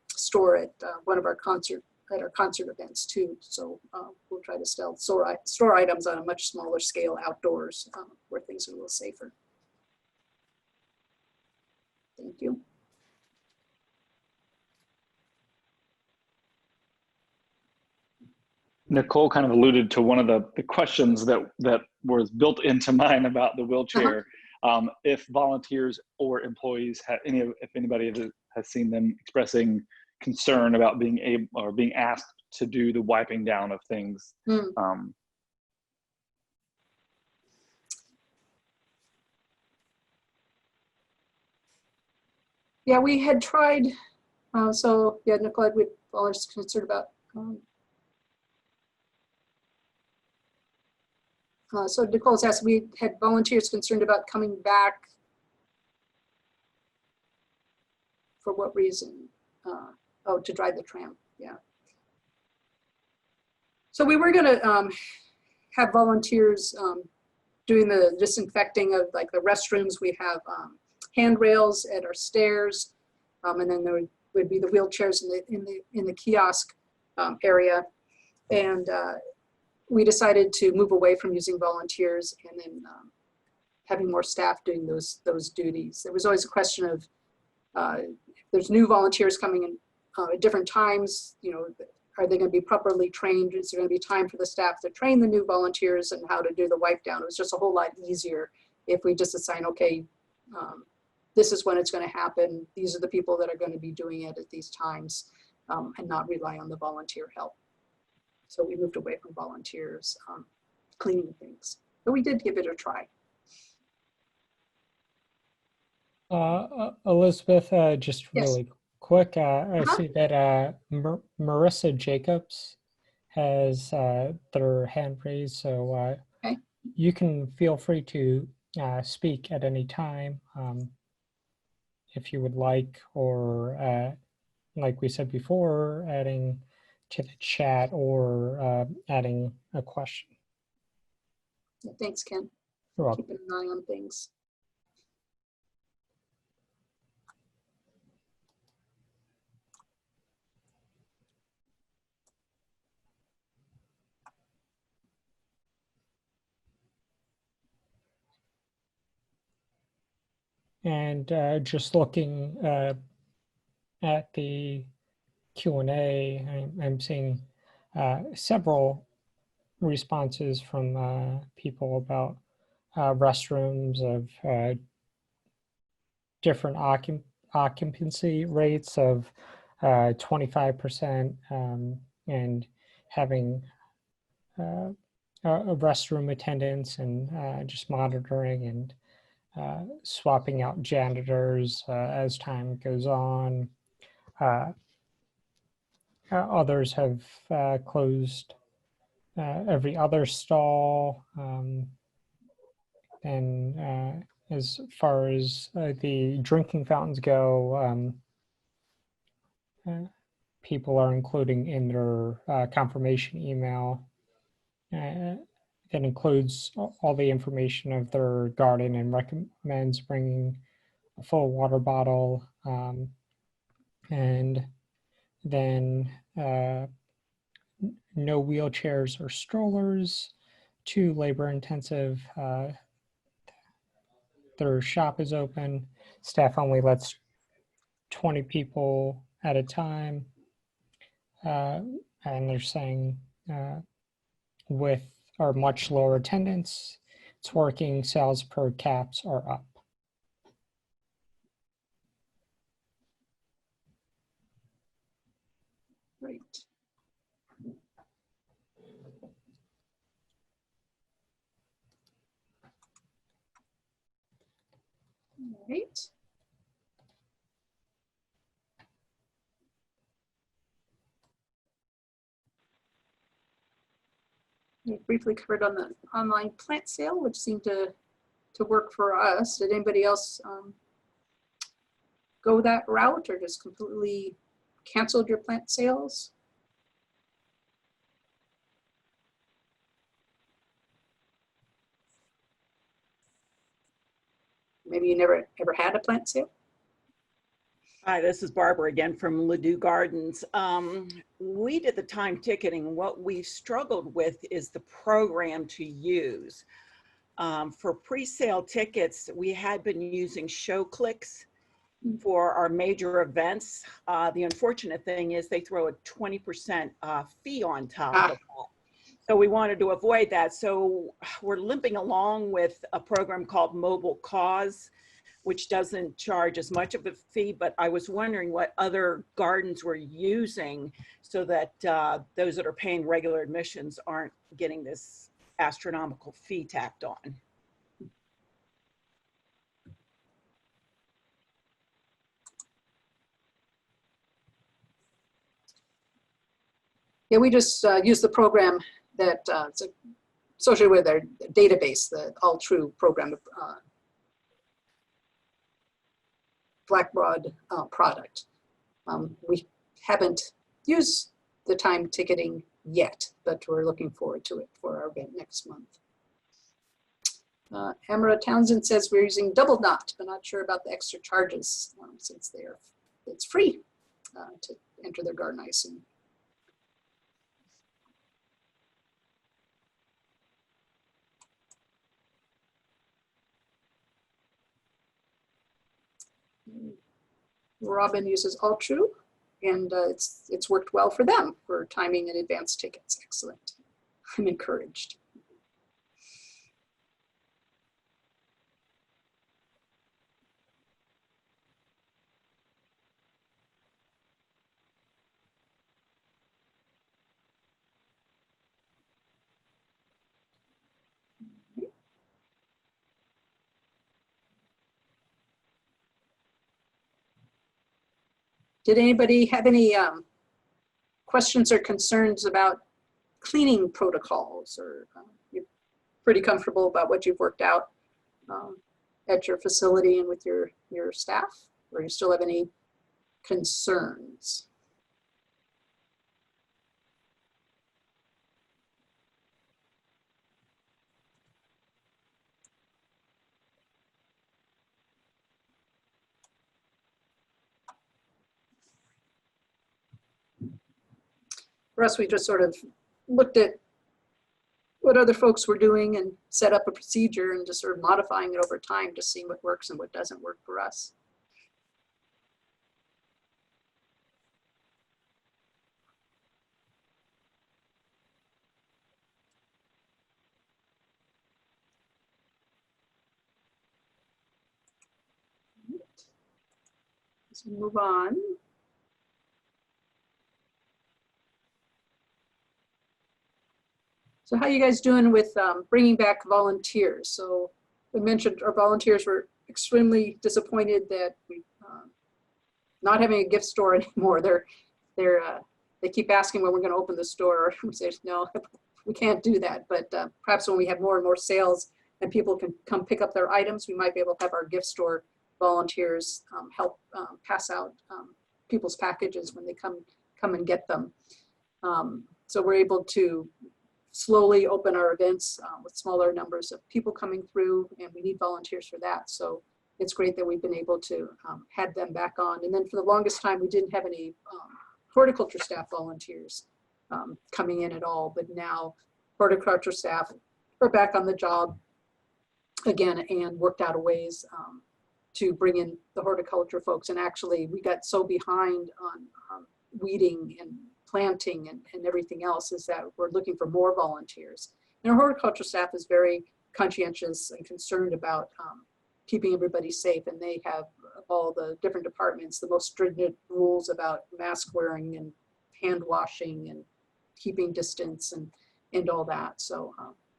store at one of our concert at our concert events too. So we'll try to store items on a much smaller scale outdoors where things are a little safer. Thank you. Nicole kind of alluded to one of the questions that was built into mine about the wheelchair. If volunteers or employees have if anybody has seen them expressing concern about being able or being asked to do the wiping down of things. Yeah, we had tried. So yeah, Nicole, we always concerned about. So Nicole's asked, we had volunteers concerned about coming back. For what reason? Oh, to drive the tram, yeah. So we were gonna have volunteers doing the disinfecting of like the restrooms. We have handrails at our stairs, and then there would be the wheelchairs in the kiosk area. And we decided to move away from using volunteers and then having more staff doing those duties. There was always a question of if there's new volunteers coming in at different times, you know, are they going to be properly trained? Is there going to be time for the staff to train the new volunteers and how to do the wipe down? It was just a whole lot easier if we just assign, okay, this is when it's going to happen. These are the people that are going to be doing it at these times, and not rely on the volunteer help. So we moved away from volunteers cleaning things, but we did give it a try. Elizabeth, just really quick, I see that Marissa Jacobs has their hand raised, so okay. You can feel free to speak at any time if you would like, or like we said before, adding to the chat or adding a question. Yeah, thanks, Ken. You're welcome. Keeping an eye on things. And just looking at the Q&A, I'm seeing several responses from people about restrooms of different occupancy rates of 25% and having a restroom attendance and just monitoring and swapping out janitors as time goes on. Others have closed every other stall. And as far as the drinking fountains go, people are including in their confirmation email that includes all the information of their garden and recommends bringing a full water bottle, and then no wheelchairs or strollers, too labor intensive. Their shop is open. Staff only lets 20 people at a time. And they're saying with our much lower attendance, it's working, sales per caps are up. Great. All right. We briefly covered on the online plant sale, which seemed to work for us. Did anybody else go that route or just completely canceled your plant sales? Maybe you never ever had a plant sale? Hi, this is Barbara again from Ladue Gardens. We did the time ticketing. What we struggled with is the program to use. For pre-sale tickets, we had been using ShowClicks for our major events. The unfortunate thing is they throw a 20% fee on top of that. So we wanted to avoid that. So we're limping along with a program called Mobile Cause, which doesn't charge as much of a fee, but I was wondering what other gardens were using so that those that are paying regular admissions aren't getting this astronomical fee tacked on. Yeah, we just use the program that it's associated with our database, the All True program, Blackbaud product. We haven't used the time ticketing yet, but we're looking forward to it for our event next month. Amara Townsend says we're using Double Knot, but not sure about the extra charges since it's free to enter their garden, I assume. Robin uses All True, and it's worked well for them for timing and advance tickets. Excellent. I'm encouraged. Did anybody have any questions or concerns about cleaning protocols, or you're pretty comfortable about what you've worked out at your facility and with your staff, or you still have any concerns? For us, we just sort of looked at what other folks were doing and set up a procedure and just sort of modifying it over time, just seeing what works and what doesn't work for us. Let's move on. So how are you guys doing with bringing back volunteers? So we mentioned our volunteers were extremely disappointed that we not having a gift store anymore. They keep asking when we're going to open the store. We say no, we can't do that. But perhaps when we have more and more sales and people can come pick up their items, we might be able to have our gift store volunteers help pass out people's packages when they come and get them. So we're able to slowly open our events with smaller numbers of people coming through, and we need volunteers for that. So it's great that we've been able to have them back on. And then for the longest time, we didn't have any horticulture staff volunteers coming in at all, but now horticulture staff are back on the job again and worked out ways to bring in the horticulture folks. And actually we got so behind on weeding and planting and everything else is that we're looking for more volunteers. And our horticulture staff is very conscientious and concerned about keeping everybody safe. And they have all the different departments, the most stringent rules about mask wearing and hand washing and keeping distance and all that. So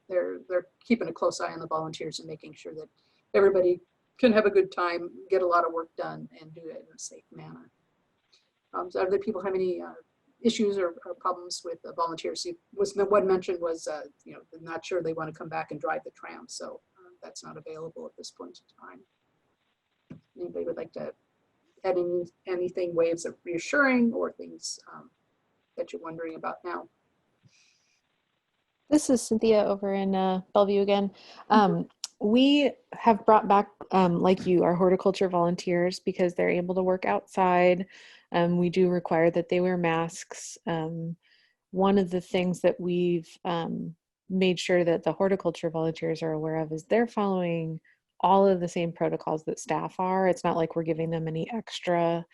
they're keeping a close eye on the volunteers and making sure that everybody can have a good time, get a lot of work done, and do it in a safe manner. So other people have any issues or problems with the volunteers? One mentioned was, they're not sure they want to come back and drive the tram, so that's not available at this point in time. Anybody would like to add anything, ways of reassuring or things that you're wondering about now? This is Cynthia over in Bellevue again. We have brought back, like you, our horticulture volunteers because they're able to work outside. We do require that they wear masks. One of the things that we've made sure that the horticulture volunteers are aware of is they're following all of the same protocols that staff are. It's not like we're giving them any extra,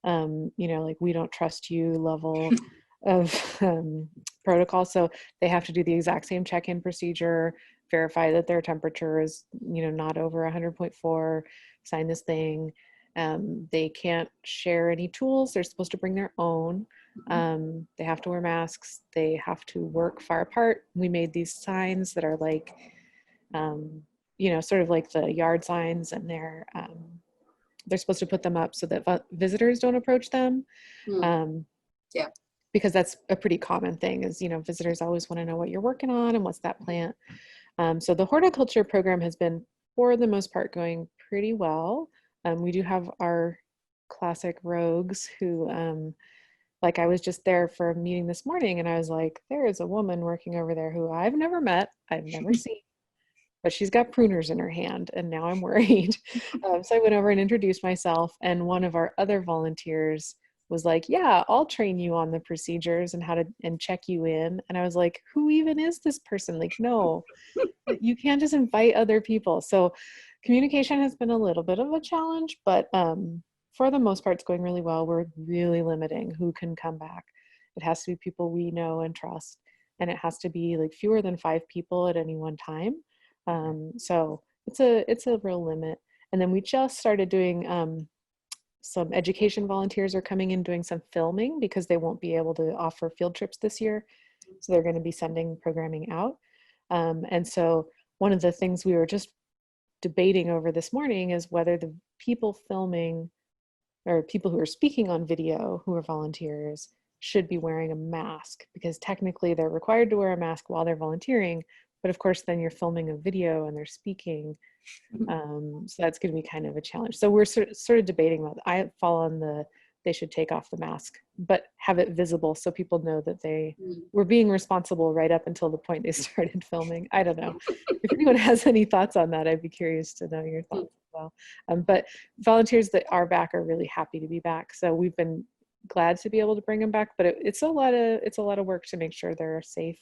like we don't trust you level of protocol. So they have to do the exact same check-in procedure, verify that their temperature is, not over 100.4, sign this thing. They can't share any tools. They're supposed to bring their own. They have to wear masks. They have to work far apart. We made these signs that are like, sort of like the yard signs, and they're supposed to put them up so that visitors don't approach them. Yeah. Because that's a pretty common thing is, visitors always want to know what you're working on and what's that plant. So the horticulture program has been, for the most part, going pretty well. We do have our classic rogues who, like I was just there for a meeting this morning and I was like, there is a woman working over there who I've never met, I've never seen, but she's got pruners in her hand and now I'm worried. So I went over and introduced myself, and one of our other volunteers was like, yeah, I'll train you on the procedures and how to and check you in. And I was like, who even is this person? Like, no, you can't just invite other people. So communication has been a little bit of a challenge, but for the most part, it's going really well. We're really limiting who can come back. It has to be people we know and trust, and it has to be like fewer than 5 people at any one time. So it's a real limit. And then we just started doing some education volunteers are coming in doing some filming because they won't be able to offer field trips this year. So they're going to be sending programming out. And so one of the things we were just debating over this morning is whether the people filming or people who are speaking on video who are volunteers should be wearing a mask, because technically they're required to wear a mask while they're volunteering. But of course, then you're filming a video and they're speaking. So that's going to be kind of a challenge. So we're sort of debating that. I fall on they should take off the mask, but have it visible so people know that they were being responsible right up until the point they started filming. I don't know. If anyone has any thoughts on that, I'd be curious to know your thoughts as well. But volunteers that are back are really happy to be back. So we've been glad to be able to bring them back, but it's a lot of work to make sure they're safe.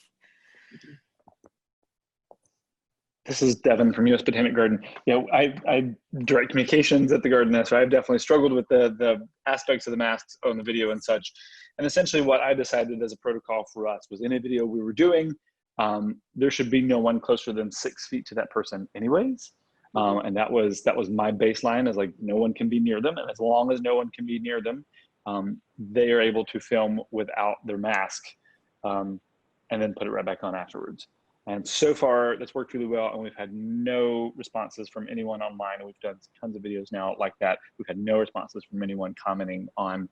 This is Devon from U.S. Botanic Garden. I direct communications at the garden, so I've definitely struggled with the aspects of the masks on the video and such. And essentially what I decided as a protocol for us was, in a video we were doing, there should be no one closer than 6 feet to that person anyways. And that was my baseline, is like, no one can be near them. And as long as no one can be near them, they are able to film without their mask, and then put it right back on afterwards. And so far, that's worked really well, and we've had no responses from anyone online. And we've done tons of videos now like that. We've had no responses from anyone commenting on,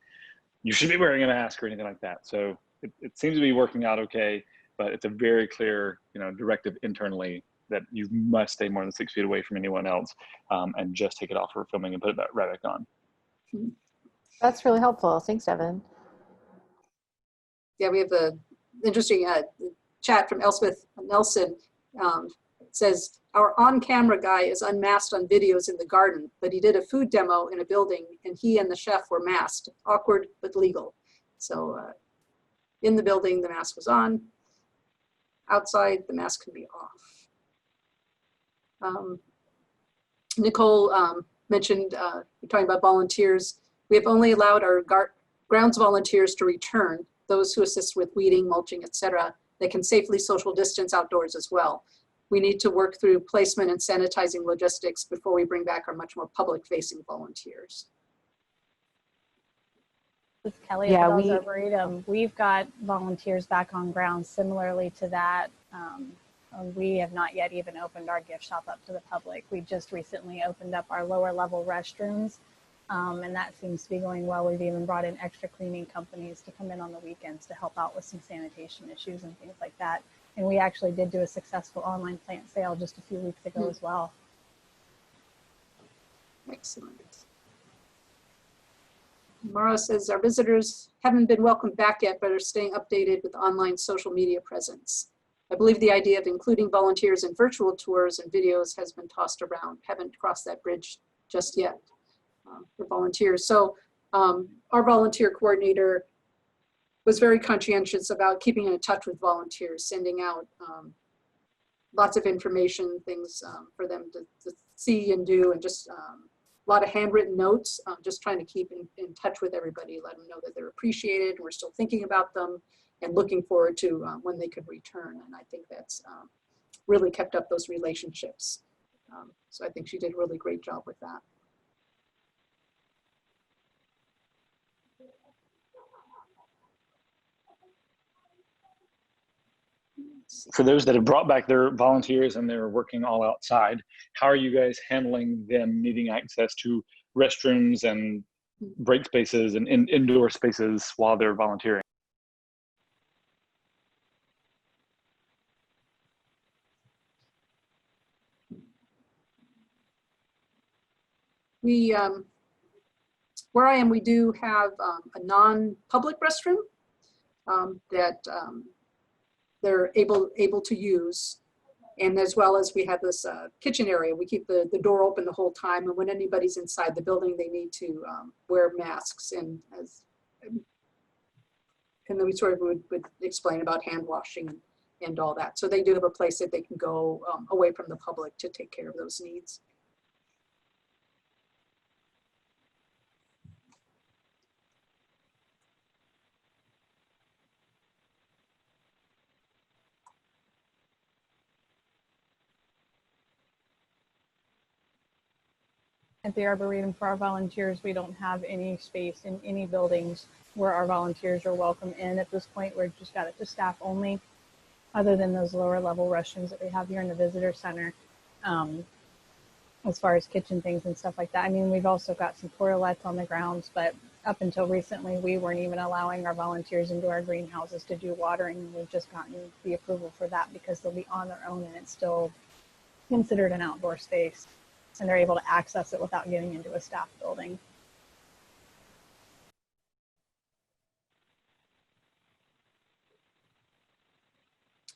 you should be wearing a mask or anything like that. So it seems to be working out okay, but it's a very clear, directive internally that you must stay more than 6 feet away from anyone else, and just take it off for filming and put it right back on. That's really helpful. Thanks, Devon. Yeah, we have a interesting chat from Elspeth Nelson. Says, our on-camera guy is unmasked on videos in the garden, but he did a food demo in a building and he and the chef were masked. Awkward, but legal. So in the building, the mask was on. Outside, the mask can be off. Nicole mentioned, we're talking about volunteers. We have only allowed our grounds volunteers to return, those who assist with weeding, mulching, etc. They can safely social distance outdoors as well. We need to work through placement and sanitizing logistics before we bring back our much more public-facing volunteers. This is Kelly Yeah, at the Arboretum. We've got volunteers back on ground similarly to that. We have not yet even opened our gift shop up to the public. We just recently opened up our lower level restrooms, and that seems to be going well. We've even brought in extra cleaning companies to come in on the weekends to help out with some sanitation issues and things like that. And we actually did do a successful online plant sale just a few weeks ago as well. Excellent. Mara says, our visitors haven't been welcomed back yet, but are staying updated with online social media presence. I believe the idea of including volunteers in virtual tours and videos has been tossed around. Haven't crossed that bridge just yet for volunteers. So our volunteer coordinator was very conscientious about keeping in touch with volunteers, sending out lots of information, things for them to see and do, and just a lot of handwritten notes, just trying to keep in touch with everybody, let them know that they're appreciated, we're still thinking about them, and looking forward to when they could return. And I think that's really kept up those relationships. So I think she did a really great job with that. For those that have brought back their volunteers and they're working all outside, how are you guys handling them needing access to restrooms and break spaces and indoor spaces while they're volunteering? We, where I am, we do have a non-public restroom that they're able to use. And as well as we have this kitchen area, we keep the door open the whole time. And when anybody's inside the building, they need to wear masks. And then we sort of would explain about hand washing and all that. So they do have a place that they can go away from the public to take care of those needs. At the Arboretum for our volunteers, we don't have any space in any buildings where our volunteers are welcome in at this point. We're just got it to staff only, other than those lower level restrooms that we have here in the visitor center. As far as kitchen things and stuff like that. I mean, we've also got some toilets on the grounds, but up until recently, we weren't even allowing our volunteers into our greenhouses to do watering. We've just gotten the approval for that because they'll be on their own and it's still considered an outdoor space. And they're able to access it without getting into a staff building.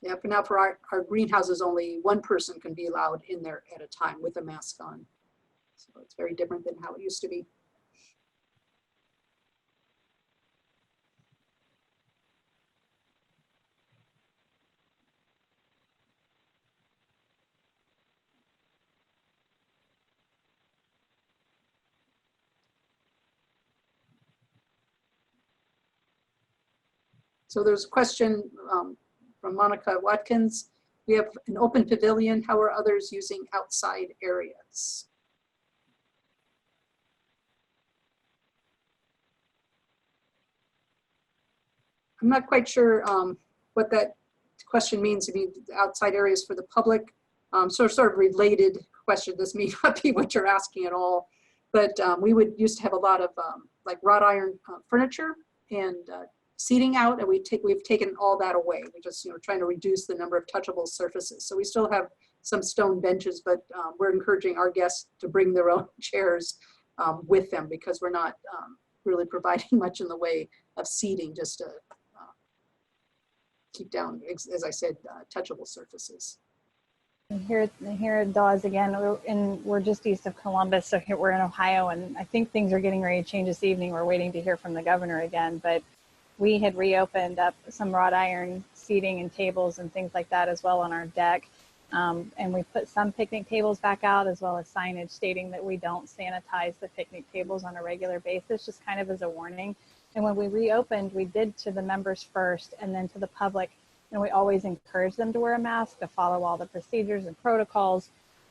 Yeah, for now, for our greenhouses, only one person can be allowed in there at a time with a mask on. So it's very different than how it used to be. So there's a question from Monica Watkins. We have an open pavilion. How are others using outside areas? I'm not quite sure what that question means. I mean, outside areas for the public. So sort of related question. This may not be what you're asking at all, but we used to have a lot of like wrought iron furniture and seating out, and we've taken all that away. We just trying to reduce the number of touchable surfaces. So we still have some stone benches, but we're encouraging our guests to bring their own chairs with them because we're not really providing much in the way of seating, just to keep down, as I said, touchable surfaces. And here at Dawes again, we're just east of Columbus, so here we're in Ohio, and I think things are getting ready to change this evening. We're waiting to hear from the governor again, but we had reopened up some wrought iron seating and tables and things like that as well on our deck. And we put some picnic tables back out, as well as signage stating that we don't sanitize the picnic tables on a regular basis, just kind of as a warning. And when we reopened, we did to the members first and then to the public. And we always encourage them to wear a mask, to follow all the procedures and protocols.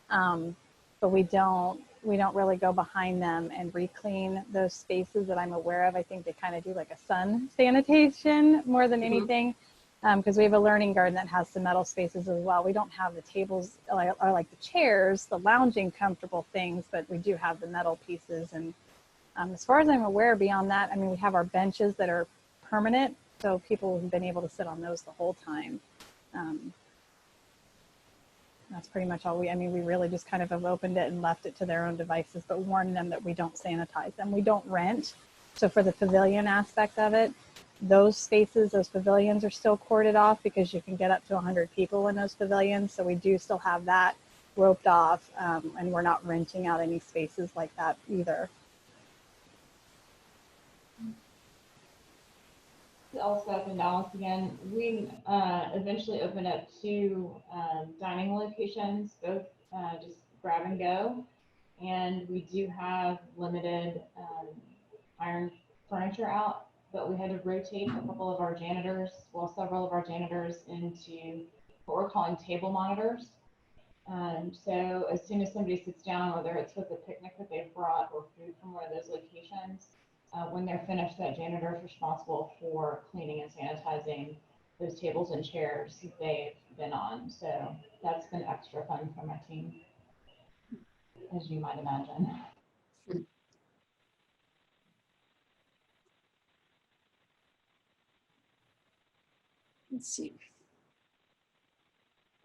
But we don't really go behind them and re-clean those spaces that I'm aware of. I think they kind of do like a sun sanitation more than anything, because we have a learning garden that has some metal spaces as well. We don't have the tables or like the chairs, the lounging comfortable things, but we do have the metal pieces. And as far as I'm aware, beyond that, I mean, we have our benches that are permanent, so people have been able to sit on those the whole time. That's pretty much all we really just kind of have opened it and left it to their own devices, but warned them that we don't sanitize them. We don't rent. So for the pavilion aspect of it, Those spaces, those pavilions are still corded off because you can get up to 100 people in those pavilions. So we do still have that roped off, and we're not renting out any spaces like that either. Elsa and Dallas again. We eventually opened up 2 dining locations, both just grab and go. And we do have limited iron furniture out, but we had to rotate a couple of our janitors, well, several of our janitors into what we're calling table monitors. So as soon as somebody sits down, whether it's with a picnic that they've brought or food from one of those locations, when they're finished, that janitor is responsible for cleaning and sanitizing those tables and chairs they've been on. So that's been extra fun for my team, as you might imagine. Let's see.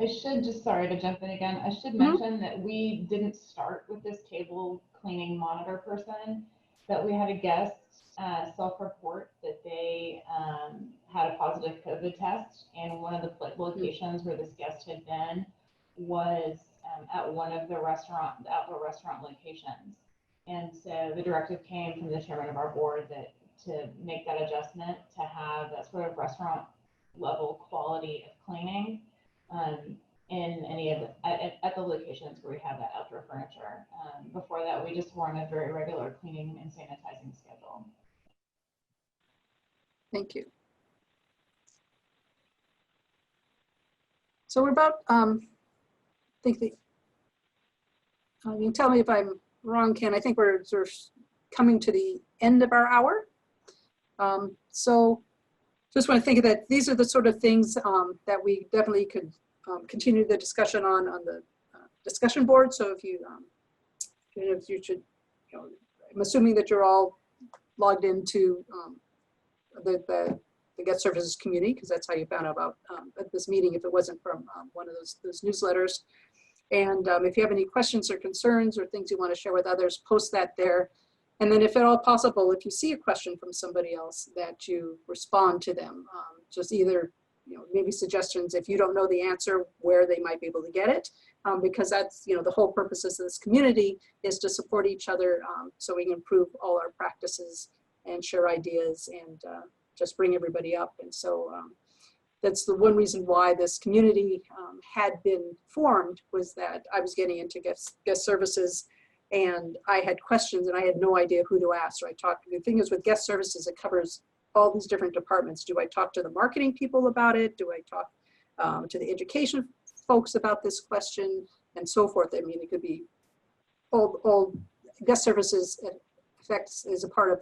I should just, sorry to jump in again, I should mention that we didn't start with this table cleaning monitor person, that we had a guest self-report that they had a positive COVID test, and one of the locations where this guest had been was at one of the outdoor restaurant locations. And so the directive came from the chairman of our board that to make that adjustment, to have that sort of restaurant level quality of cleaning in any of at the locations where we have that outdoor furniture. Before that, we just were on a very regular cleaning and sanitizing schedule. Thank you. So we're about, I think you can tell me if I'm wrong, Ken. I think we're sort of coming to the end of our hour. So just want to think that these are the sort of things that we definitely could continue the discussion on the discussion board. So if you, if you should, I'm assuming that you're all logged into the guest services community, because that's how you found out about this meeting if it wasn't from one of those newsletters. And if you have any questions or concerns or things you want to share with others, post that there. And then if at all possible, if you see a question from somebody else, that you respond to them. Just either, maybe suggestions if you don't know the answer, where they might be able to get it. Because that's, the whole purpose of this community is to support each other so we can improve all our practices and share ideas and just bring everybody up. And so that's the one reason why this community had been formed, was that I was getting into guest services and I had questions and I had no idea who to ask. So I talked, the thing is with guest services, it covers all these different departments. Do I talk to the marketing people about it? Do I talk to the education folks about this question, and so forth? I mean, it could be all guest services affects is a part of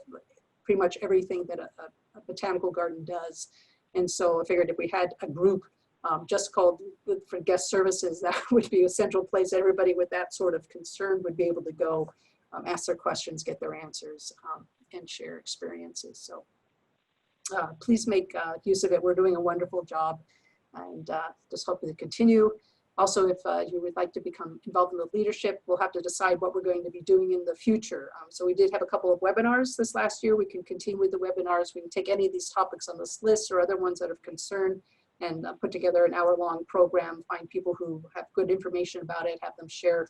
pretty much everything that a botanical garden does. And so I figured if we had a group just called for guest services, that would be a central place. Everybody with that sort of concern would be able to go ask their questions, get their answers, and share experiences. So please make use of it. We're doing a wonderful job, and just hope to continue. Also, if you would like to become involved in the leadership, we'll have to decide what we're going to be doing in the future. So we did have a couple of webinars this last year. We can continue with the webinars. We can take any of these topics on this list or other ones that are of concern and put together an hour-long program, find people who have good information about it, have them share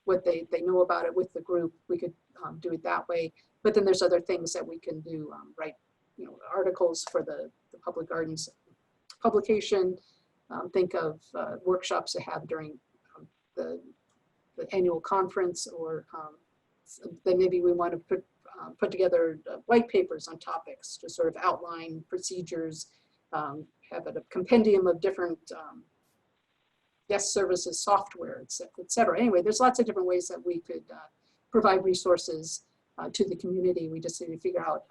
what they know about it with the group. We could do it that way. But then there's other things that we can do, write articles for the Public Gardens publication. Think of workshops to have during the annual conference, or then maybe we want to put together white papers on topics to sort of outline procedures, have a compendium of different guest services software, et cetera. Anyway, there's lots of different ways that we could provide resources to the community. We just need to figure out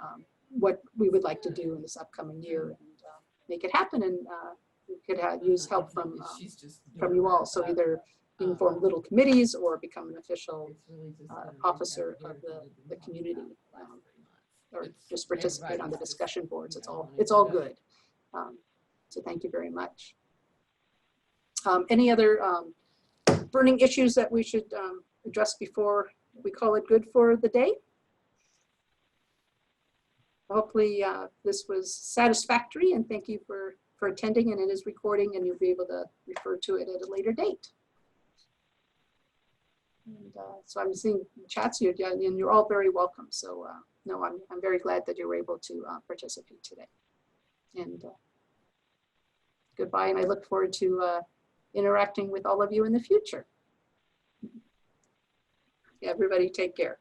what we would like to do in this upcoming year and make it happen. And we could use help from you all. So either you can form little committees or become an official officer of the community, or just participate on the discussion boards. It's all good. So thank you very much. Any other burning issues that we should address before we call it good for the day? hopefully this was satisfactory, and thank you for attending, and it is recording and you'll be able to refer to it at a later date. And so I'm seeing chats here, and you're all very welcome. So no, I'm very glad that you were able to participate today. And goodbye, and I look forward to interacting with all of you in the future. Everybody take care.